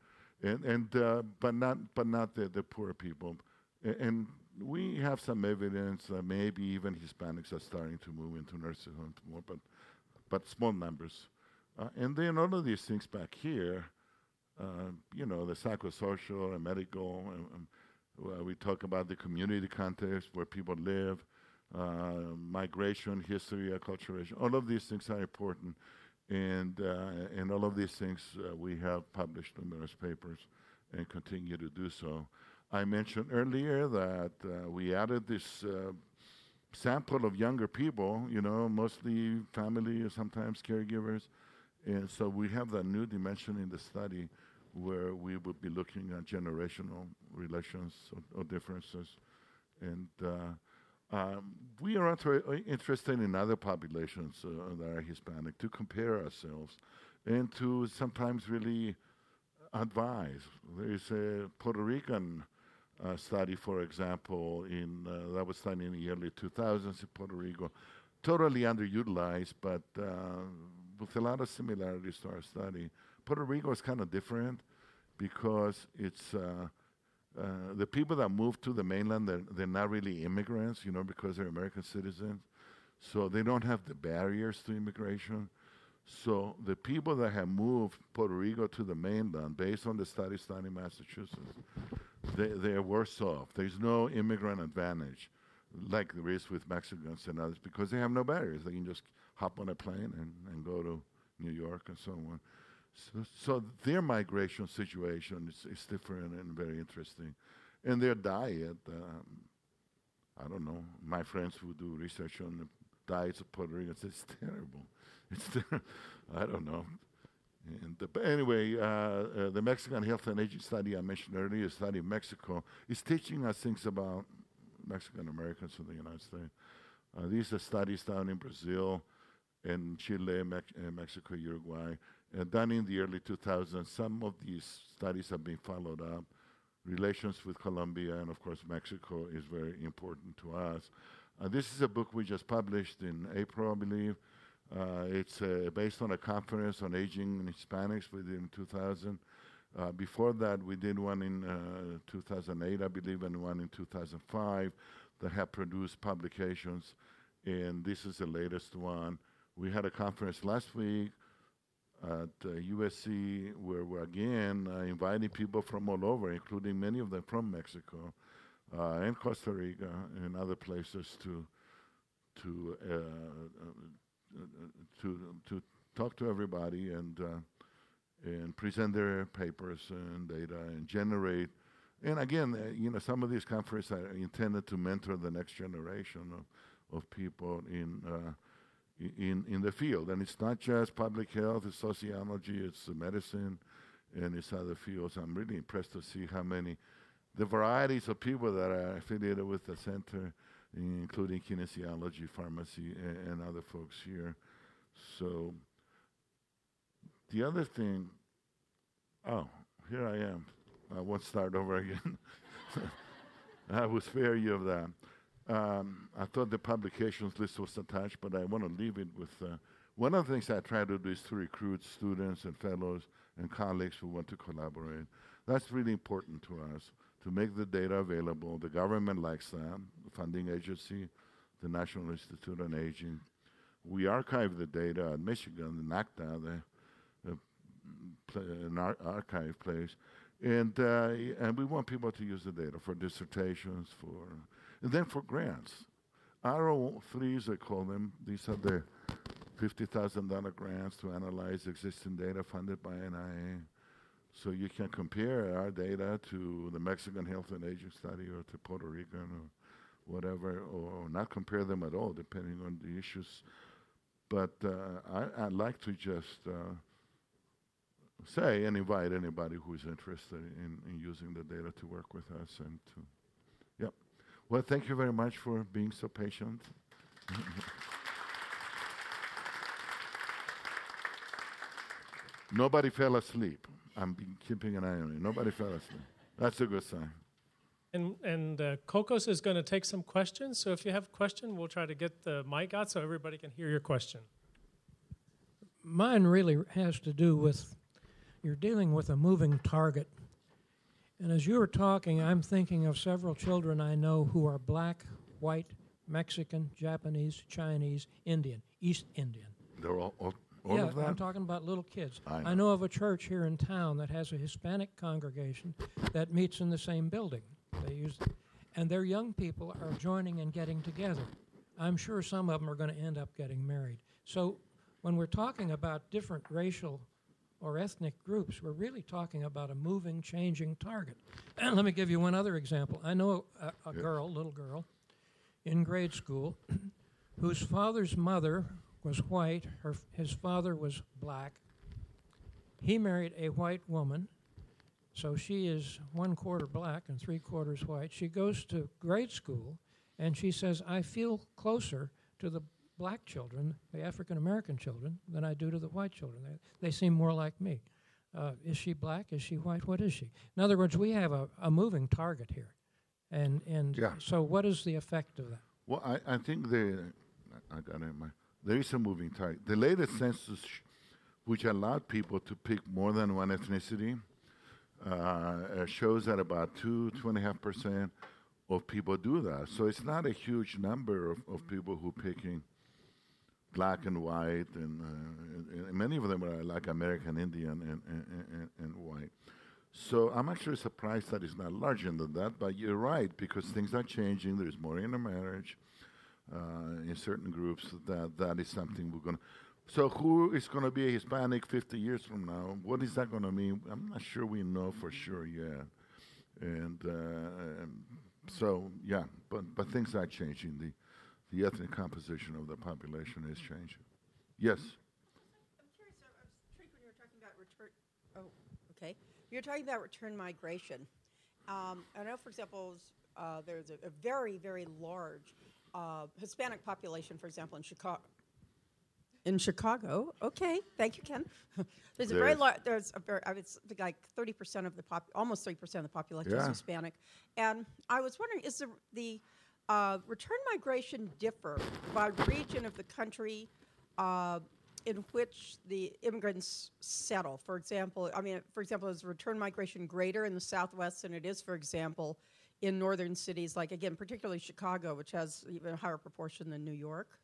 but not the poor people. And we have some evidence that maybe even Hispanics are starting to move into nursing homes more, but small numbers. And then all of these things back here, the psychosocial and medical, we talk about the community context where people live, migration, history, acculturation. All of these things are important, and all of these things we have published numerous papers and continue to do so. I mentioned earlier that we added this sample of younger people, mostly family, sometimes caregivers. And so we have that new dimension in the study where we would be looking at generational relations or differences. And we are interested in other populations that are Hispanic to compare ourselves and to sometimes really advise. There is a Puerto Rican study, for example, that was done in the early 2000s in Puerto Rico, totally underutilized, but with a lot of similarities to our study. Puerto Rico is kind of different because it's the people that move to the mainland, they're not really immigrants, because they're American citizens. So they don't have the barriers to immigration. So the people that have moved Puerto Rico to the mainland, based on the studies done in Massachusetts, they're worse off. There's no immigrant advantage like there is with Mexicans and others because they have no barriers. They can just hop on a plane and go to New York and so on. So their migration situation is different and very interesting. And their diet, I don't know, my friends who do research on the diets of Puerto Ricans, it's terrible. It's terrible. I don't know. But anyway, the Mexican Health and Aging study I mentioned earlier, a study of Mexico, is teaching us things about Mexican Americans in the United States. These are studies done in Brazil, in Chile, Mexico, Uruguay, and done in the early 2000s. Some of these studies have been followed up. Relations with Colombia and, of course, Mexico is very important to us. This is a book we just published in April, I believe. It's based on a conference on aging in Hispanics within 2000. Before that, we did one in 2008, I believe, and one in 2005 that have produced publications, and this is the latest one. We had a conference last week at USC where we're again inviting people from all over, including many of them from Mexico and Costa Rica and other places to talk to everybody and present their papers and data and generate. And again, some of these conferences are intended to mentor the next generation of people in the field. And it's not just public health, it's sociology, it's medicine, and it's other fields. I'm really impressed to see the varieties of people that are affiliated with the center, including kinesiology, pharmacy, and other folks here. So the other thing, here I am. I won't start over again. I will spare you of that. I thought the publications list was attached, but I want to leave it with one of the things I try to do is to recruit students and fellows and colleagues who want to collaborate. That's really important to us, to make the data available. The government likes that, the funding agency, the National Institute on Aging. We archive the data at Michigan, the NACDA, an archive place. And we want people to use the data for dissertations, and then for grants. R03s, I call them. These are the $50,000 grants to analyze existing data funded by NIA. So you can compare our data to the Mexican Health and Aging Study or to Puerto Rican or whatever, or not compare them at all, depending on the issues. But I'd like to just say and invite anybody who's interested in using the data to work with us and to, yep. Well, thank you very much for being so patient. Nobody fell asleep. I'm keeping an eye on it. Nobody fell asleep. That's a good sign. And Kokos is going to take some questions. So if you have a question, we'll try to get the mic out so everybody can hear your question. Mine really has to do with, you're dealing with a moving target. And as you were talking, I'm thinking of several children I know who are black, white, Mexican, Japanese, Chinese, Indian, East Indian. They're all yeah, of that? I'm talking about little kids. I know of a church here in town that has a Hispanic congregation that meets in the same building. And their young people are joining and getting together. I'm sure some of them are going to end up getting married. So when we're talking about different racial or ethnic groups, we're really talking about a moving, changing target. And let me give you one other example. I know a girl, little girl, in grade school, whose father's mother was white, his father was black. He married a white woman, so she is 1/4 black and 3/4 white. She goes to grade school, and she says, I feel closer to the black children, the African-American children, than I do to the white children. They seem more like me. Is she black? Is she white? What is she? In other words, we have a moving target here. And so what is the effect of that? Well, I think I got it in mind. There is a moving target. The latest census, which allowed people to pick more than one ethnicity, shows that about 2.5% of people do that. So it's not a huge number of people who are picking black and white, and many of them are like American Indian and white. So I'm actually surprised that it's not larger than that, but you're right, because things are changing. There's more intermarriage in certain groups. That is something we're going to... So who is going to be a Hispanic 50 years from now? What is that going to mean? I'm not sure we know for sure yet. And so, yeah, but things are changing. The ethnic composition of the population is changing. Yes? I'm curious, I was intrigued when you were talking about return... Oh, okay. You're talking about return migration. I know, for example, there's a very, very large Hispanic population, for example, in Chicago. In Chicago, okay, thank you, Ken. There's a very large. There's a very. It's like 30% of the almost 30% of the population is Hispanic, and I was wondering, is the return migration differ by region of the country in which the immigrants settle? For example, is return migration greater in the Southwest than it is, for example, in northern cities, like, again, particularly Chicago, which has even a higher proportion than New York?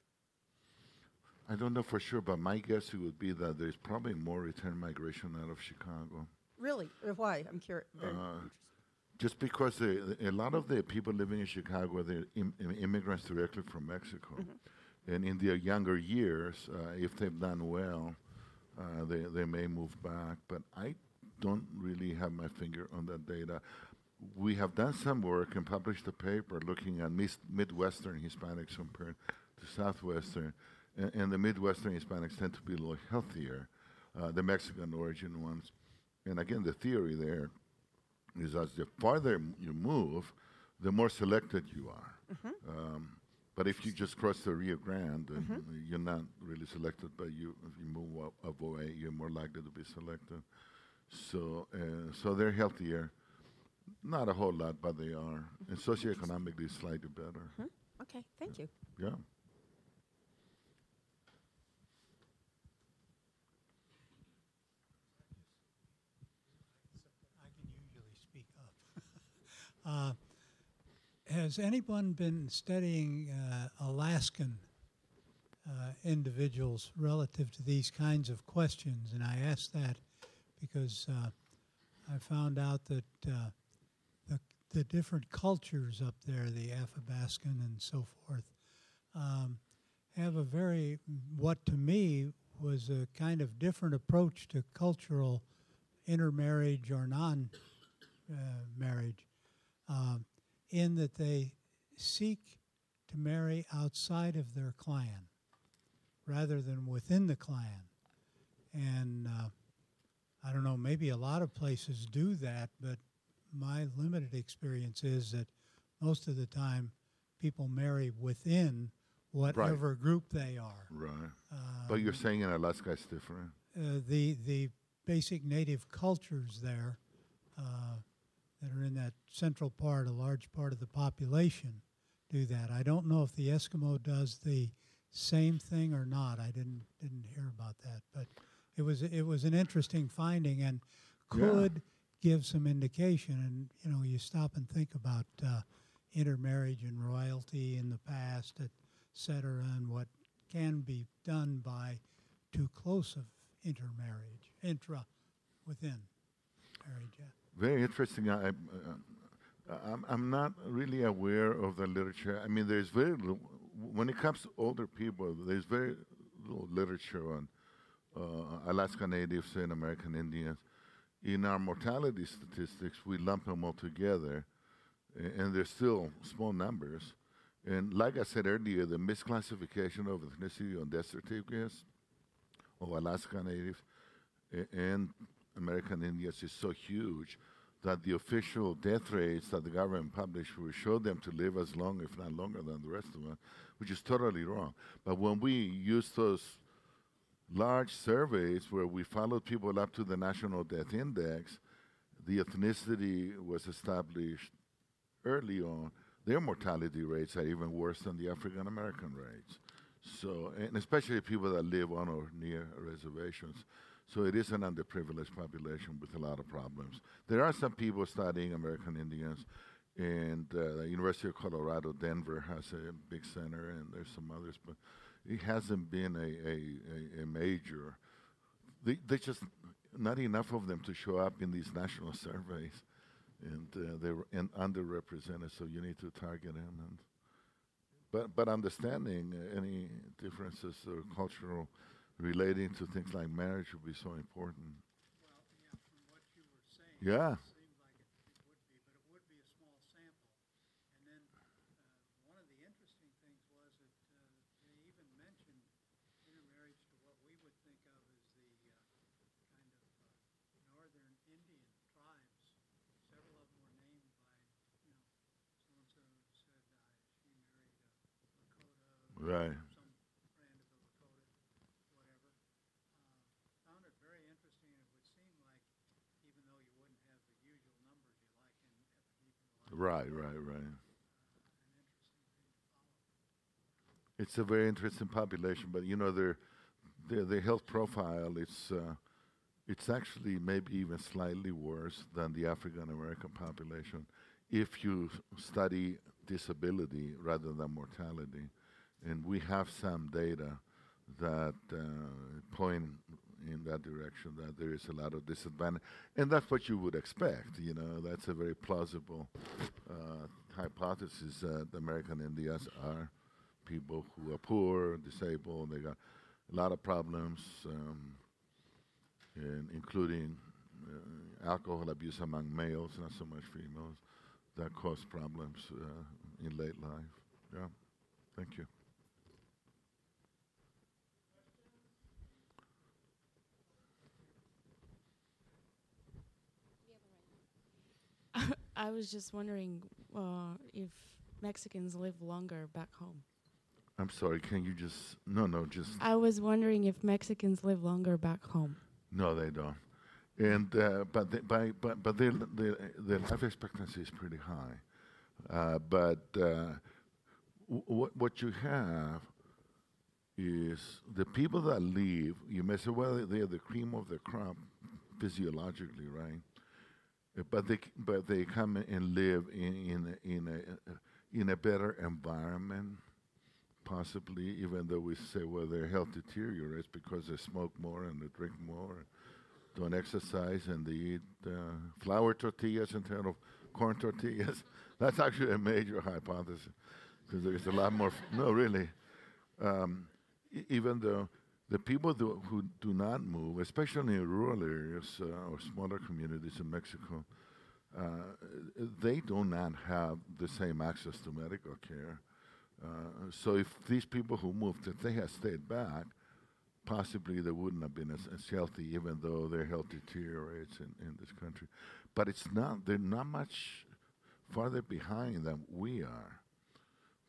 I don't know for sure, but my guess it would be that there's probably more return migration out of Chicago. Really? Why? I'm curious. Just because a lot of the people living in Chicago, they're immigrants directly from Mexico. Mm-hmm. And in their younger years, if they've done well, they may move back. But I don't really have my finger on that data. We have done some work and published a paper looking at Midwestern Hispanics compared to Southwestern. And the Midwestern Hispanics tend to be a little healthier, the Mexican origin ones. And again, the theory there is as the farther you move, the more selected you are. Mm-hmm. But if you just cross the Rio Grande, you're not really selected, but if you move away, you're more likely to be selected. So they're healthier. Not a whole lot, but they are. And socioeconomically slightly better. Mm-hmm. Okay, thank you. Yeah. Has anyone been studying Alaskan individuals relative to these kinds of questions? And I ask that because I found out that the different cultures up there, the Athabascan and so forth, have a very, what to me was a kind of different approach to cultural intermarriage or non-marriage, in that they seek to marry outside of their clan rather than within the clan. And I don't know, maybe a lot of places do that, but my limited experience is that most of the time people marry within whatever group they are. Right. But you're saying in Alaska it's different? The basic native cultures there that are in that central part, a large part of the population, do that. I don't know if the Eskimo does the same thing or not. I didn't hear about that, but it was an interesting finding and could give some indication. And you stop and think about intermarriage and royalty in the past, et cetera, and what can be done by too close of intermarriage, within marriage. Yeah. Very interesting. I'm not really aware of the literature. I mean, there's very little, when it comes to older people, there's very little literature on Alaska Natives and American Indians. In our mortality statistics, we lump them all together, and they're still small numbers. And like I said earlier, the misclassification of ethnicity on death certificates of Alaska Natives and American Indians is so huge that the official death rates that the government published will show them to live as long, if not longer, than the rest of them, which is totally wrong. But when we use those large surveys where we followed people up to the National Death Index, the ethnicity was established early on. Their mortality rates are even worse than the African American rates. So, and especially people that live on or near reservations. So it is an underprivileged population with a lot of problems. There are some people studying American Indians, and the University of Colorado, Denver has a big center, and there's some others, but it hasn't been a major. They just, not enough of them to show up in these national surveys, and they're underrepresented, so you need to target them. But understanding any differences or cultural relating to things like marriage would be so important. Well, yeah, from what you were saying, it seemed like it would be, but it would be a small sample. And then one of the interesting things was that they even mentioned intermarriage to what we would think of as the kind of northern Indian tribes. Several of them were named by, so-and-so said she married a Lakota. Right. Right. It's a very interesting population, but their health profile, it's actually maybe even slightly worse than the African American population if you study disability rather than mortality. And we have some data that point in that direction, that there is a lot of disadvantage. And that's what you would expect, that's a very plausible hypothesis that American Indians are people who are poor, disabled, they got a lot of problems, including alcohol abuse among males, not so much females, that cause problems in late life. Yeah, thank you. I was just wondering if Mexicans live longer back home. I'm sorry, can you just... just... I was wondering if Mexicans live longer back home. No, they don't. And but their life expectancy is pretty high. What you have is the people that leave, you may say, well, they're the cream of the crop physiologically, right? But they come and live in a better environment, possibly, even though we say, well, their health deteriorates because they smoke more and they drink more, don't exercise, and they eat flour tortillas instead of corn tortillas. That's actually a major hypothesis, because there's a lot more. No, really. Even though the people who do not move, especially in rural areas or smaller communities in Mexico, they do not have the same access to medical care. So if these people who moved, if they had stayed back, possibly they wouldn't have been as healthy, even though their health deteriorates in this country. But they're not much farther behind than we are.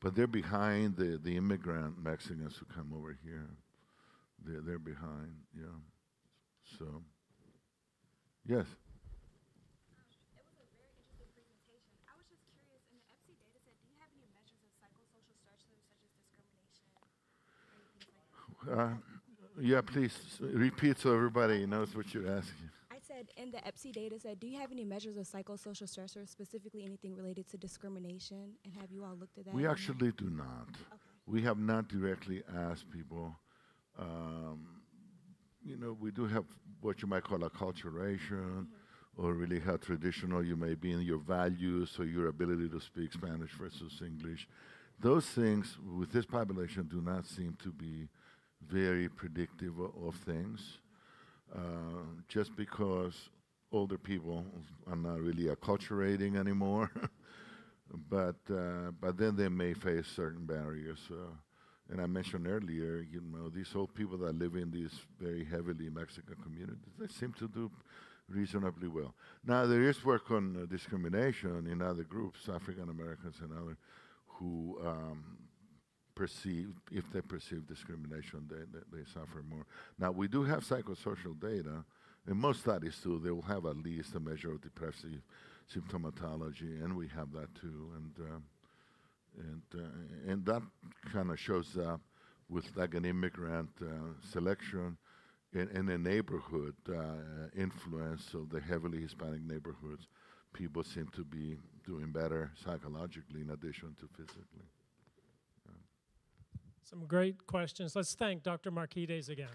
But they're behind the immigrant Mexicans who come over here. They're behind, yeah. So, yes. It was a very interesting presentation. I was just curious, in the EPESE data set, do you have any measures of psychosocial stressors such as discrimination or anything like that? Yeah, please repeat so everybody knows what you're asking. I said, in the EPESE data set, do you have any measures of psychosocial stressors, specifically anything related to discrimination, and have you all looked at that? We actually do not. Okay. We have not directly asked people. We do have what you might call acculturation, or really how traditional you may be in your values or your ability to speak Spanish versus English. Those things with this population do not seem to be very predictive of things, just because older people are not really acculturating anymore. but then they may face certain barriers. And I mentioned earlier, these old people that live in these very heavily Mexican communities, they seem to do reasonably well. Now, there is work on discrimination in other groups, African Americans and others, who if they perceive discrimination, they suffer more. Now, we do have psychosocial data. In most studies, too, they will have at least a measure of depressive symptomatology, and we have that, too. And that kind of shows up with like an immigrant selection in a neighborhood influence of the heavily Hispanic neighborhoods. People seem to be doing better psychologically in addition to physically. Some great questions. Let's thank Dr. Markides again.